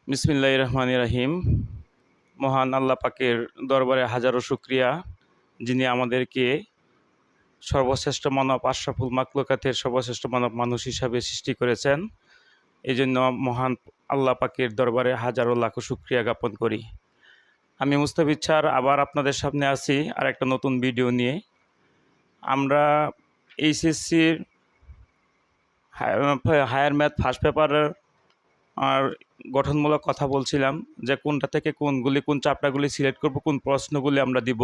বিসমিল্লাহির রহমানির রহিম। মহান আল্লাহ পাকের দরবারে হাজারো শুকরিয়া, যিনি আমাদেরকে সর্বশ্রেষ্ঠ মানব আশরাফুল মাখলুকাতের সর্বশ্রেষ্ঠ মানব মানুষ হিসাবে সৃষ্টি করেছেন। এই জন্য মহান আল্লাহ পাকের দরবারে হাজারো লাখো শুকরিয়া জ্ঞাপন করি। আমি মুস্তাফিজ স্যার আবার আপনাদের সামনে আছি আর একটা নতুন ভিডিও নিয়ে। আমরা এইচএসসির হায়ার ম্যাথ ফার্স্ট পেপারের আর গঠনমূলক কথা বলছিলাম যে কোনটা থেকে কোন চ্যাপ্টারগুলি সিলেক্ট করব, কোন প্রশ্নগুলি আমরা দিব।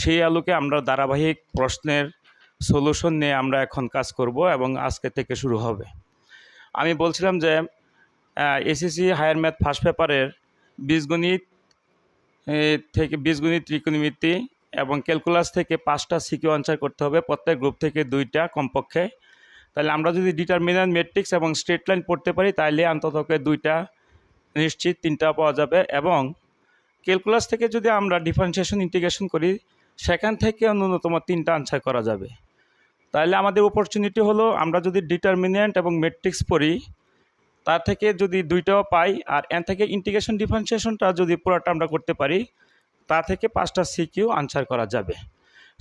সেই আলোকে আমরা ধারাবাহিক প্রশ্নের সলিউশন নিয়ে আমরা এখন কাজ করব এবং আজকে থেকে শুরু হবে। আমি বলছিলাম যে এসএসসি হায়ার ম্যাথ ফার্স্ট পেপারের বীজগণিত বীজগণিত, ত্রিকোণমিতি এবং ক্যালকুলাস থেকে 5টা সিকিউ আনসার করতে হবে, প্রত্যেক গ্রুপ থেকে 2টা কমপক্ষে। তাহলে আমরা যদি ডিটারমিনেন্ট, ম্যাট্রিক্স এবং স্ট্রেট লাইন পড়তে পারি তাহলে অন্তত 2টা নিশ্চিত, 3টা পাওয়া যাবে। এবং ক্যালকুলাস থেকে যদি আমরা ডিফারেন্সিয়েশন, ইন্টিগ্রেশন করি সেখান থেকে ন্যূনতম 3টা আনসার করা যাবে। তাহলে আমাদের অপরচুনিটি হলো আমরা যদি ডিটারমিনেন্ট এবং ম্যাট্রিক্স পড়ি তার থেকে যদি 2টাও পাই, আর এন থেকে ইন্টিগ্রেশন, ডিফারেন্সিয়েশনটা যদি পুরোটা আমরা করতে পারি তা থেকে 5টা সিকিউ আনসার করা যাবে।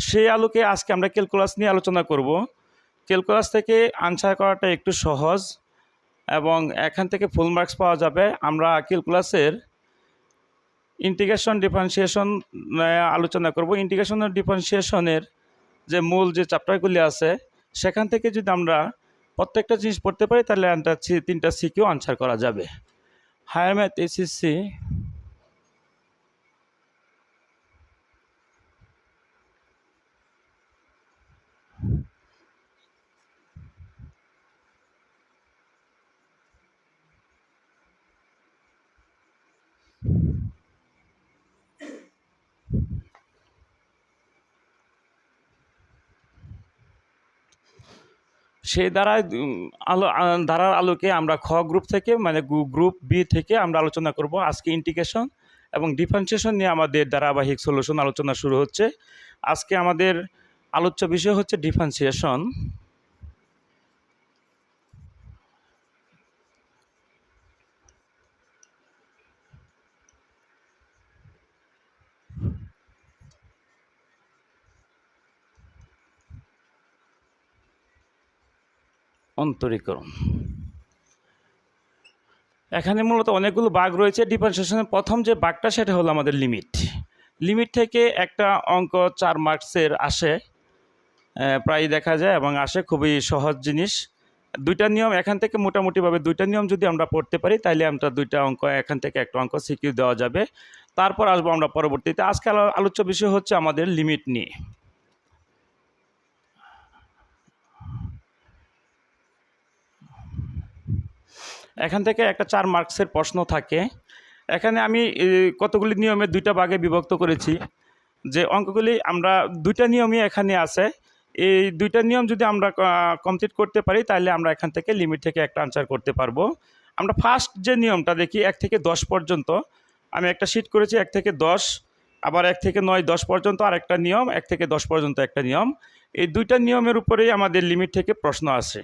সেই আলোকে আজকে আমরা ক্যালকুলাস নিয়ে আলোচনা করব। ক্যালকুলাস থেকে আনসার করাটা একটু সহজ এবং এখান থেকে ফুল মার্কস পাওয়া যাবে। আমরা ক্যালকুলাসের ইন্টিগ্রেশন, ডিফারেন্সিয়েশন আলোচনা করব। ইন্টিগ্রেশন ও ডিফারেন্সিয়েশনের যে মূল যে চ্যাপ্টারগুলি আছে সেখান থেকে যদি আমরা প্রত্যেকটা জিনিস পড়তে পারি তাহলে 3টা সিকিউ আনসার করা যাবে। হায়ার ম্যাথ এসএসসি সেই ধারার আলোকে আমরা খ গ্রুপ থেকে, মানে গ্রুপ বি থেকে আমরা আলোচনা করব। আজকে ইন্টিগ্রেশন এবং ডিফারেন্সিয়েশন নিয়ে আমাদের ধারাবাহিক সলিউশন আলোচনা শুরু হচ্ছে। আজকে আমাদের আলোচ্য বিষয় হচ্ছে ডিফারেন্সিয়েশন। অন্তরীকরণ, এখানে মূলত অনেকগুলো ভাগ রয়েছে। ডিফারেন্সিয়েশনের প্রথম যে ভাগটা সেটা হলো আমাদের লিমিট। লিমিট থেকে একটা অঙ্ক 4 মার্কসের আসে, প্রায় দেখা যায় এবং আসে, খুবই সহজ জিনিস। 2টা নিয়ম এখান থেকে মোটামুটিভাবে 2টা নিয়ম যদি আমরা পড়তে পারি তাহলে আমরা 2টা অঙ্ক, এখান থেকে একটা অঙ্ক সিকিউ দেওয়া যাবে। তারপর আসবো আমরা পরবর্তীতে। আজকে আলোচ্য বিষয় হচ্ছে আমাদের লিমিট নিয়ে। এখান থেকে একটা 4 মার্কসের প্রশ্ন থাকে। এখানে আমি কতগুলি নিয়মে 2টা ভাগে বিভক্ত করেছি। যে অঙ্কগুলি আমরা 2টা নিয়মই এখানে আছে, এই 2টা নিয়ম যদি আমরা কমপ্লিট করতে পারি তাহলে আমরা এখান থেকে লিমিট থেকে একটা আনসার করতে পারবো। আমরা ফার্স্ট যে নিয়মটা দেখি 1 থেকে 10 পর্যন্ত। আমি একটা শিট করেছি 1 থেকে 10, আবার 1 থেকে 9, 10 পর্যন্ত আর একটা নিয়ম, 1 থেকে 10 পর্যন্ত একটা নিয়ম। এই 2টা নিয়মের উপরেই আমাদের লিমিট থেকে প্রশ্ন আসে।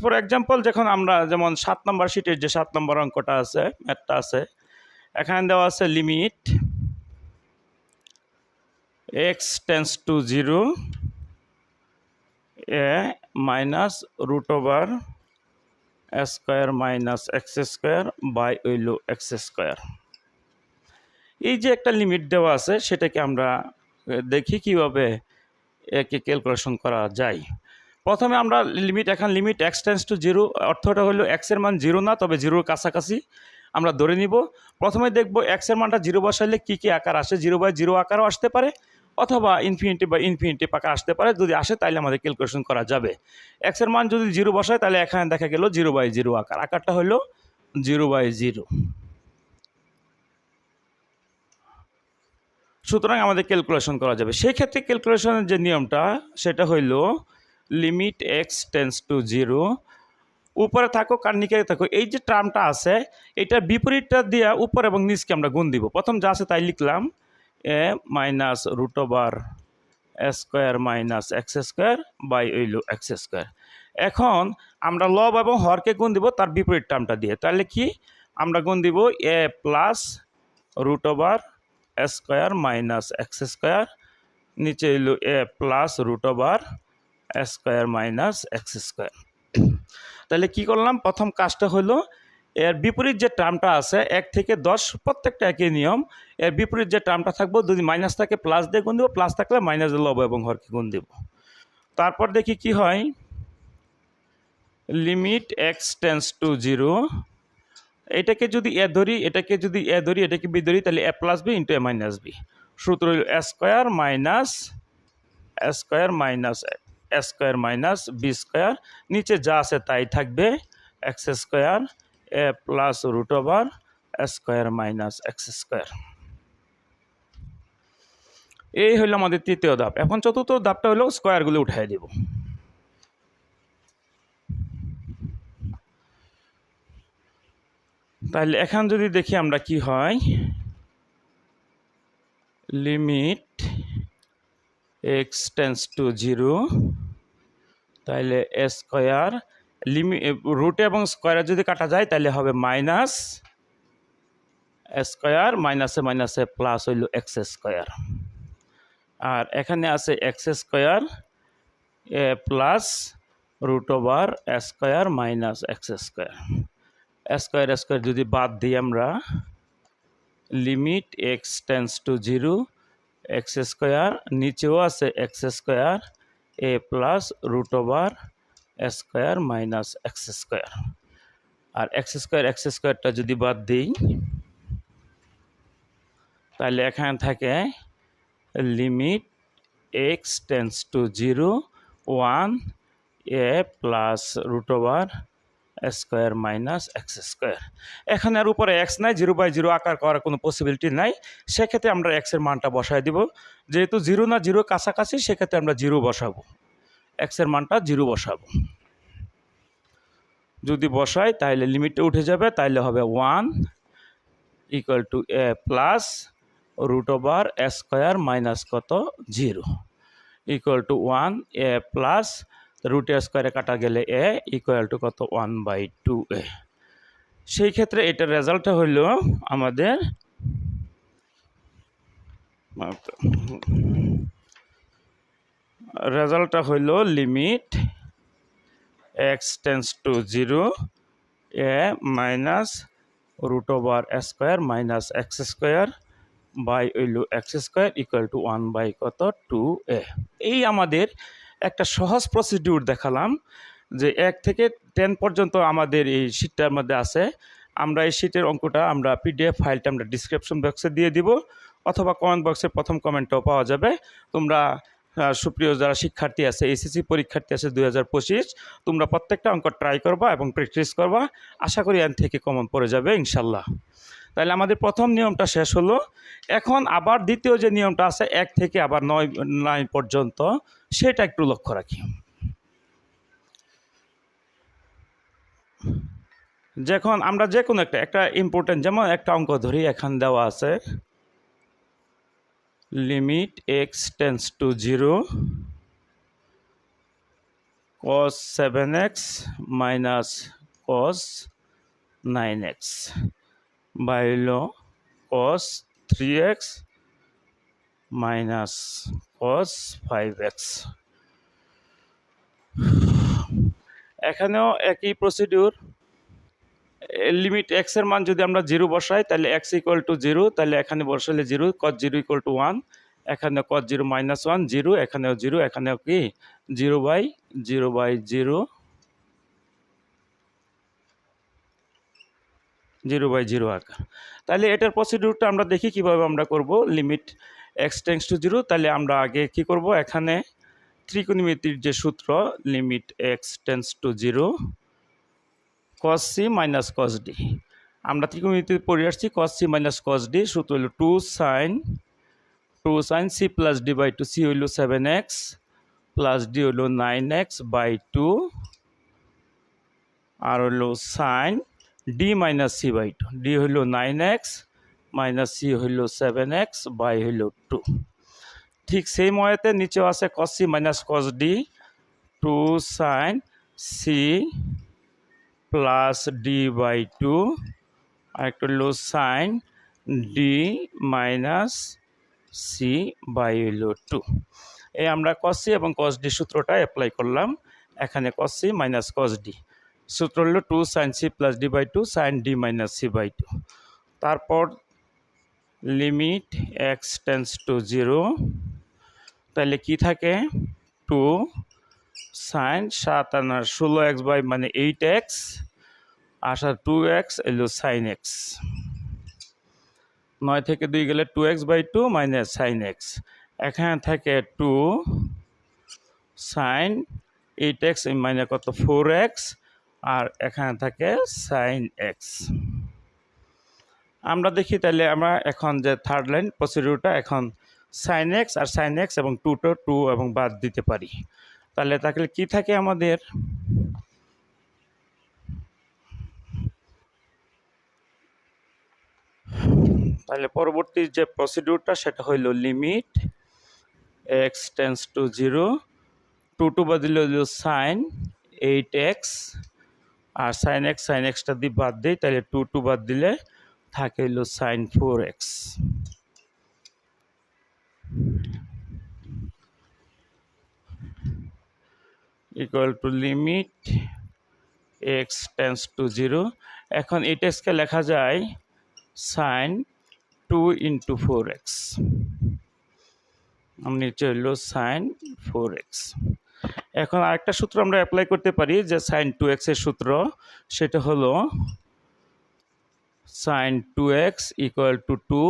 ফর এক্সাম্পল, যখন আমরা যেমন 7 নম্বর শিটের যে 7 নম্বর অঙ্কটা আছে, ম্যাথটা আছে, এখানে দেওয়া আছে limit x tends to 0 a minus root over square minus x square by হইল এক্স স্কোয়ার। এই যে একটা লিমিট দেওয়া আছে সেটাকে আমরা দেখি কিভাবে একে ক্যালকুলেশন করা যায়। প্রথমে আমরা লিমিট x টেন্স টু 0, অর্থটা হলো x এর মান 0 না, তবে 0-র কাছাকাছি আমরা ধরে নিব। প্রথমে দেখব x এর মানটা 0 বসাইলে কী কী আকার আসে। 0/0 আকারও আসতে পারে অথবা ইনফিনিটি আকার আসতে পারে। যদি আসে তাহলে আমাদের ক্যালকুলেশন করা যাবে। x এর মান যদি 0 বসায় তাহলে এখানে দেখা গেল 0/0 আকার, আকারটা হলো 0/0। সুতরাং আমাদের ক্যালকুলেশন করা যাবে। সেই ক্ষেত্রে ক্যালকুলেশনের যে নিয়মটা সেটা হইল লিমিট x টেন্স টু 0, উপরে থাকো আর নিচে থাকো, এই যে টার্মটা আছে এটার বিপরীতটা দিয়ে উপর এবং নিচকে আমরা গুণ দিব। প্রথম যা আছে তাই লিখলাম, a minus root over square minus x square by হইল এক্স স্কোয়ার। এখন আমরা লব এবং হরকে গুণ দিব তার বিপরীত টার্মটা দিয়ে। তাহলে কি আমরা গুণ দিব a plus root over square minus x square, নিচে এলো a plus root over square minus x square. তাহলে কি করলাম, প্রথম কাজটা হলো এর বিপরীত যে টার্মটা আছে 1 থেকে 10 প্রত্যেকটা একই নিয়ম। এর বিপরীত যে টার্মটা থাকবো যদি মাইনাস থাকে প্লাস দিয়ে গুণ দেবো, প্লাস থাকলে মাইনাস দিয়ে লব এবং হরকে গুণ দেব। তারপর দেখি কি হয়, লিমিট এক্স টেন্স টু 0, এটাকে যদি এ ধরি, এটাকে যদি এ ধরি, এটাকে বি ধরি, তাহলে a plus b into a minus b, সূত্র হইল a square minus b square, নিচে যা আছে তাই থাকবে, x square a plus root over square minus x square. এই হলো আমাদের তৃতীয় ধাপ। এখন চতুর্থ ধাপটা হলো স্কোয়ারগুলো উঠাই দিব। তাহলে এখন যদি দেখি আমরা কি হয়, লিমিট এক্স টেন্স টু 0, তাহলে এ স্কোয়ার রুটে এবং স্কোয়ারে যদি কাটা যায় তাহলে হবে মাইনাস স্কোয়ার, মাইনাসে মাইনাসে প্লাস হইল এক্স স্কোয়ার, আর এখানে আছে x square a plus root over square minus x square. Square যদি বাদ দিই আমরা, limit x tends to 0, x square, নিচেও আছে x square a plus root over square minus x square, আর এক্স স্কোয়ারটা যদি বাদ দিই তাহলে এখানে থাকে limit x tends to 0, 1 a plus root over square minus x square. এখানে আর উপরে এক্স নাই, 0/0 আকার করার কোনো পসিবিলিটি নাই, সেক্ষেত্রে আমরা এক্সের মানটা বসাই দিব। যেহেতু 0 না 0 কাছাকাছি, সেক্ষেত্রে আমরা 0 বসাবো, এক্সের মানটা 0 বসাবো। যদি বসাই তাহলে লিমিটটা উঠে যাবে, তাহলে হবে 1 equal to a plus root over square minus কত 0 ইকুয়াল টু 1 এ প্লাস রুটের স্কোয়ারে কাটা গেলে এ ইকুয়াল টু কত 1/2a। সেই ক্ষেত্রে এটার রেজাল্টটা হইল আমাদের limit x tends to 0 a minus root over square minus x square by হইল x square equal to 1/2a। এই আমাদের একটা সহজ প্রসিডিউর দেখালাম যে 1 থেকে 10 পর্যন্ত আমাদের এই শীটটার মধ্যে আছে। আমরা এই শীটের অঙ্কটা আমরা পিডিএফ ফাইলটা আমরা ডিসক্রিপশন বক্সে দিয়ে দিব, অথবা কমেন্ট বক্সের প্রথম কমেন্টটাও পাওয়া যাবে। তোমরা সুপ্রিয় যারা শিক্ষার্থী আছে, এসএসসি পরীক্ষার্থী আছে 2025, তোমরা প্রত্যেকটা অঙ্ক ট্রাই করবা এবং প্র্যাকটিস করবা, আশা করি এর থেকে কমন পড়ে যাবে ইনশাল্লাহ। তাহলে আমাদের প্রথম নিয়মটা শেষ হলো। এখন আবার দ্বিতীয় যে নিয়মটা আছে 1 থেকে আবার 9 পর্যন্ত, সেটা একটু লক্ষ্য রাখি। যখন আমরা যে কোনো একটা ইম্পর্টেন্ট, যেমন একটা অঙ্ক ধরি, এখানে দেওয়া আছে limit x tends to 0 cos 7x minus cos 9x by হল cos 3x minus cos 5x। এখানেও একই প্রসিডিউর, লিমিট এক্স এর মান যদি আমরা 0 বসাই তাহলে x ইকুয়াল টু 0, তাহলে এখানে বসালে 0, cos 0 ইকুয়াল টু 1, এখানে cos 0 মাইনাস 1 0, এখানেও 0, এখানেও কি 0/0 আকার। তাহলে এটার প্রসিডিউরটা আমরা দেখি কিভাবে আমরা করব। লিমিট এক্স টেন্স টু 0, তাহলে আমরা আগে কি করব, এখানে ত্রিকোণমিতির যে সূত্র limit x tends to 0 cos c minus cos d, আমরা ত্রিকোণমিতি পড়ে আসছি cos c minus cos d, সূত্র হলো 2 sin c plus d by 2, c হইল 7x প্লাস d হইল 9x বাই 2, আর হইল sin d minus c by 2, d হইল 9x মাইনাস c হইল 7x বাই হইল 2। ঠিক সেই ময়েতে নিচেও আছে cos c minus cos d, 2 sin c plus d by 2 আর একটা হলো sine d minus c by হলো 2। এই আমরা কস সি এবং কস ডি সূত্রটা অ্যাপ্লাই করলাম এখানে, cos c minus cos d. সূত্র হলো 2 sine c plus d by 2 sine d minus c by 2। তারপর লিমিট এক্স টেন্স টু 0, তাহলে কি থাকে 2 সাইন 7 আর 16x বাই মানে 8x আসা 2x এলো সাইন এক্স। 9 থেকে 2 গেলে 2x by 2 minus sine x. এখানে থাকে 2 সাইন 8x মাইনাস কত 4x, আর এখানে থাকে সাইন এক্স। আমরা দেখি তাহলে আমরা এখন যে থার্ড লাইন প্রসিডিউরটা, এখন সাইন এক্স আর সাইন এক্স এবং 2 এবং বাদ দিতে পারি। তাহলে কি থাকে আমাদের তাহলে পরবর্তী যে প্রসিডিউরটা সেটা হইল লিমিট এক্স টেন্স টু 0, 2 বাদিলে হইল সাইন 8x আর সাইন এক্সটা দিয়ে বাদ দিই, তাহলে 2 বাদ দিলে থাকে হইল sine 4x equal to limit x tends to 0। এখন 8xকে লেখা যায় সাইন 2 ইন্টু 4x, নিচে হইল সাইন 4x। এখন আরেকটা সূত্র আমরা অ্যাপ্লাই করতে পারি যে সাইন 2x এর সূত্র, সেটা হলো sine 2x equal to 2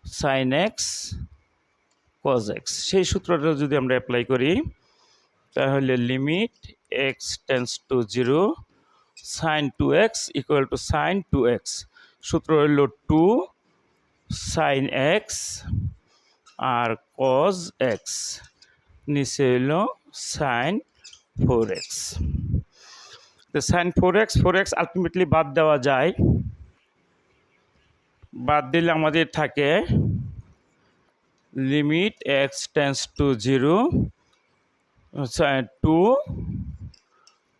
sine x cos x. সেই সূত্রটা যদি আমরা অ্যাপ্লাই করি তাহলে limit x tends to 0 sine 2x equal to sine 2x, সূত্র হইল 2 সাইন এক্স আর কজ এক্স, নিচে হইল সাইন 4x। তো সাইন 4x আলটিমেটলি বাদ দেওয়া যায়, বাদ দিলে আমাদের থাকে limit x tends to 0 2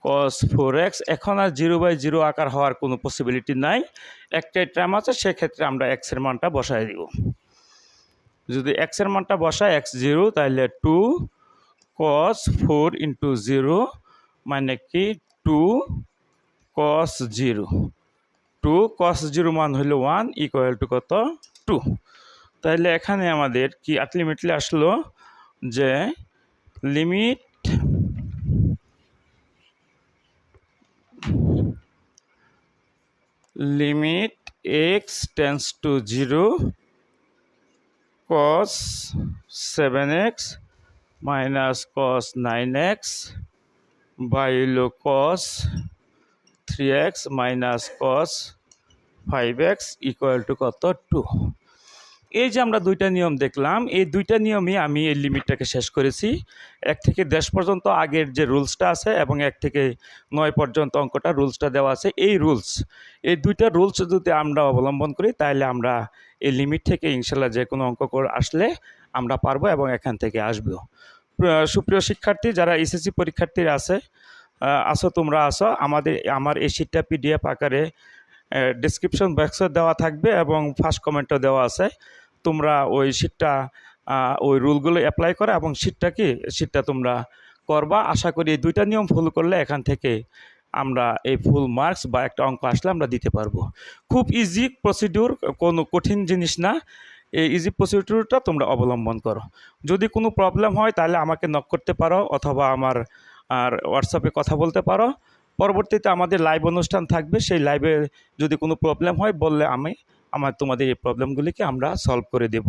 cos 4x। এখন আর 0/0 আকার হওয়ার কোনো পসিবিলিটি নাই, একটাই টার্ম আছে, সেক্ষেত্রে আমরা x এর মানটা বসাই দিব। যদি x এর মানটা বসাই x 0, তাহলে 2 cos 4 ইন্টু 0 মানে কি 2 cos 0, 2 cos 0 মান হলো 1 ইকুয়াল টু কত 2। তাহলে এখানে আমাদের কি আলটিমেটলি আসলো যে limit x tends to 0 cos 7x minus cos 9x by হলো cos 3x minus cos 5x equal to কত 2। এই যে আমরা দুইটা নিয়ম দেখলাম, এই দুইটা নিয়মই আমি এই লিমিটটাকে শেষ করেছি। 1 থেকে 10 পর্যন্ত আগের যে রুলসটা আছে এবং 1 থেকে 9 পর্যন্ত অঙ্কটা রুলসটা দেওয়া আছে। এই দুইটা রুলস যদি আমরা অবলম্বন করি তাহলে আমরা এই লিমিট থেকে ইনশাল্লাহ যে কোনো অঙ্ক আসলে আমরা পারবো এবং এখান থেকে আসবো। সুপ্রিয় শিক্ষার্থী যারা এসএসসি পরীক্ষার্থীরা আসো তোমরা আসো, আমার এই শিটটা পিডিএফ আকারে ডেসক্রিপশন বক্সে দেওয়া থাকবে এবং ফার্স্ট কমেন্টও দেওয়া আছে। তোমরা ওই শিটটা ওই রুলগুলো অ্যাপ্লাই করো এবং শিটটা তোমরা করবা। আশা করি এই দুইটা নিয়ম ফলো করলে এখান থেকে আমরা এই ফুল মার্কস বা একটা অঙ্ক আসলে আমরা দিতে পারবো। খুব ইজি প্রসিডিউর, কোনো কঠিন জিনিস না। এই ইজি প্রসিডিউরটা তোমরা অবলম্বন করো। যদি কোনো প্রবলেম হয় তাহলে আমাকে নক করতে পারো অথবা আমার হোয়াটসঅ্যাপে কথা বলতে পারো। পরবর্তীতে আমাদের লাইভ অনুষ্ঠান থাকবে, সেই লাইভে যদি কোনো প্রবলেম হয় বললে তোমাদের এই প্রবলেমগুলিকে আমরা সলভ করে দেব।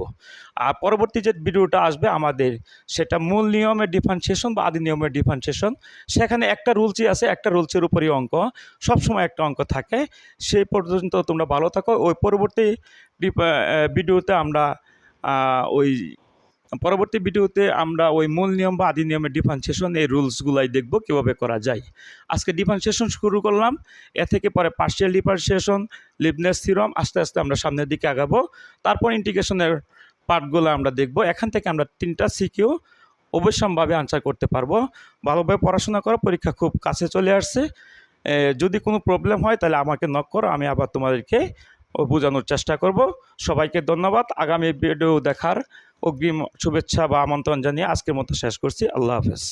আর পরবর্তী যে ভিডিওটা আসবে আমাদের, সেটা মূল নিয়মের ডিফারেন্সিয়েশন বা আদি নিয়মের ডিফারেন্সিয়েশন। সেখানে একটা রুলসই আছে, একটা রুলসের উপরই অঙ্ক, সবসময় একটা অঙ্ক থাকে। সেই পর্যন্ত তোমরা ভালো থাকো। ওই পরবর্তী ভিডিওতে আমরা ওই মূল নিয়ম বা আদি নিয়মের ডিফারেন্সিয়েশন এই রুলসগুলাই দেখব কীভাবে করা যায়। আজকে ডিফারেন্সিয়েশন শুরু করলাম, এ থেকে পরে পার্শিয়াল ডিফারেন্সিয়েশন, লিবনিজ থিওরাম, আস্তে আস্তে আমরা সামনের দিকে আগাবো। তারপর ইন্টিগ্রেশনের পার্টগুলো আমরা দেখব। এখান থেকে আমরা 3টা সিকিউ অবশ্যম্ভাবে আনসার করতে পারবো। ভালোভাবে পড়াশোনা করো, পরীক্ষা খুব কাছে চলে আসছে। যদি কোনো প্রবলেম হয় তাহলে আমাকে নক করো, আমি আবার তোমাদেরকে বোঝানোর চেষ্টা করব। সবাইকে ধন্যবাদ। আগামী ভিডিও দেখার অগ্রিম শুভেচ্ছা বা আমন্ত্রণ জানিয়ে আজকের মতো শেষ করছি। আল্লাহ হাফেজ।